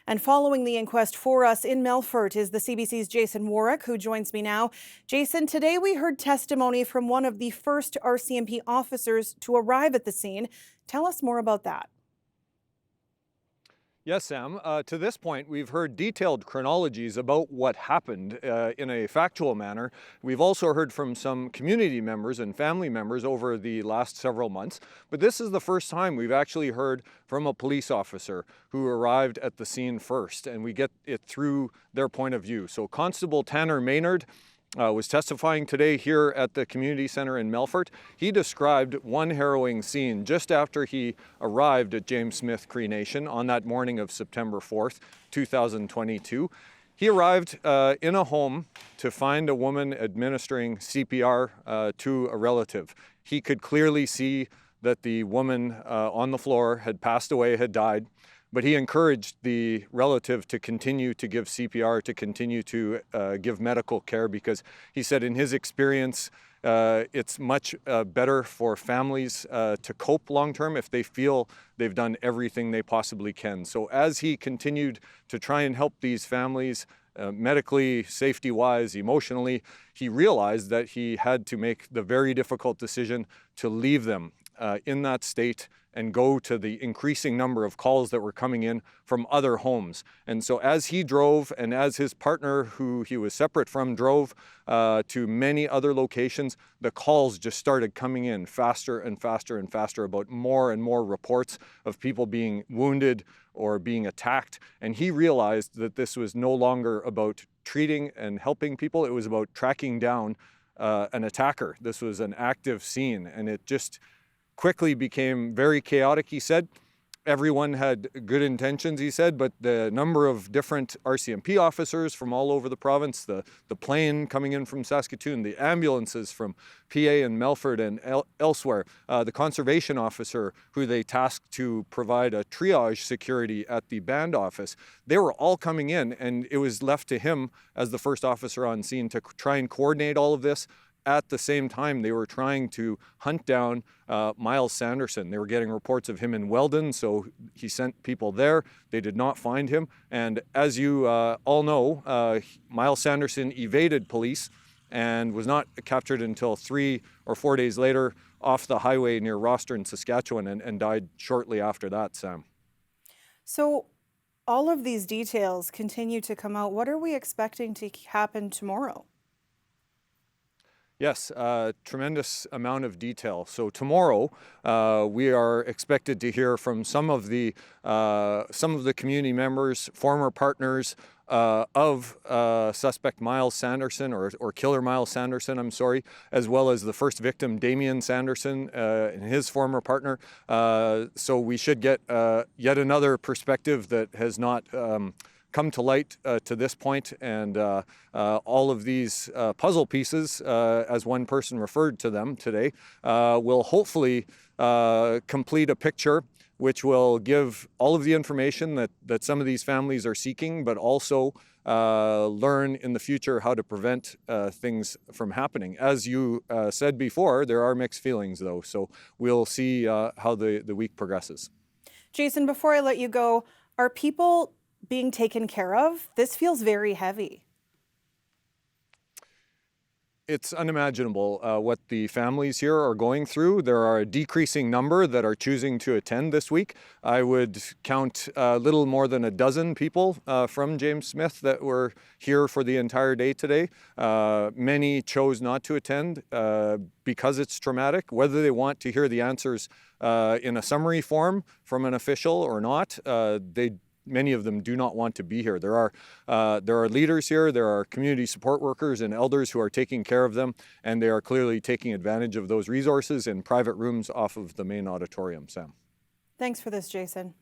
And following the inquest for us in Melfort is the CBC's Jason Warwick, who joins me now. Jason, today we heard testimony from one of the first RCMP officers to arrive at the scene. Tell us more about that. Yes, Sam. To this point, we've heard detailed chronologies about what happened in a factual manner. We've also heard from some community members and family members over the last several months. But this is the first time we've actually heard from a police officer who arrived at the scene first, and we get it through their point of view. So Constable Tanner Maynard was testifying today here at the community center in Melfort. He described one harrowing scene just after he arrived at James Smith Cree Nation on that morning of September 4th, 2022. He arrived in a home to find a woman administering CPR to a relative. He could clearly see that the woman on the floor had passed away, had died. But he encouraged the relative to continue to give CPR, to continue to give medical care, because he said in his experience, it's much better for families to cope long-term if they feel they've done everything they possibly can. So as he continued to try and help these families medically, safety-wise, emotionally, he realized that he had to make the very difficult decision to leave them in that state and go to the increasing number of calls that were coming in from other homes. And so as he drove, and as his partner, who he was separate from, drove to many other locations, the calls just started coming in faster and faster and faster about more and more reports of people being wounded or being attacked. And he realized that this was no longer about treating and helping people, it was about tracking down an attacker. This was an active scene, and it just quickly became very chaotic, he said. Everyone had good intentions, he said, but the number of different RCMP officers from all over the province, the plane coming in from Saskatoon, the ambulances from PA and Melfort and elsewhere, the conservation officer who they tasked to provide a triage security at the band office, they were all coming in, and it was left to him as the first officer on scene to try and coordinate all of this. At the same time, they were trying to hunt down Miles Sanderson. They were getting reports of him in Weldon, so he sent people there. They did not find him. And as you all know, Miles Sanderson evaded police and was not captured until 3 or 4 days later off the highway near Rostern, Saskatchewan, and died shortly after that, Sam. So all of these details continue to come out. What are we expecting to happen tomorrow? Yes, tremendous amount of detail. So tomorrow, we are expected to hear from some of the community members, former partners of suspect Miles Sanderson, or killer Miles Sanderson, I'm sorry, as well as the first victim, Damian Sanderson, and his former partner. So we should get yet another perspective that has not come to light to this point, and all of these puzzle pieces, as one person referred to them today, will hopefully complete a picture which will give all of the information that some of these families are seeking, but also learn in the future how to prevent things from happening. As you said before, there are mixed feelings though, so we'll see how the week progresses. Jason, before I let you go, are people being taken care of? This feels very heavy. It's unimaginable what the families here are going through. There are a decreasing number that are choosing to attend this week. I would count a little more than a dozen people from James Smith that were here for the entire day today. Many chose not to attend because it's traumatic. Whether they want to hear the answers in a summary form from an official or not, many of them do not want to be here. There are leaders here, there are community support workers and elders who are taking care of them, and they are clearly taking advantage of those resources in private rooms off of the main auditorium, Sam. Thanks for this, Jason.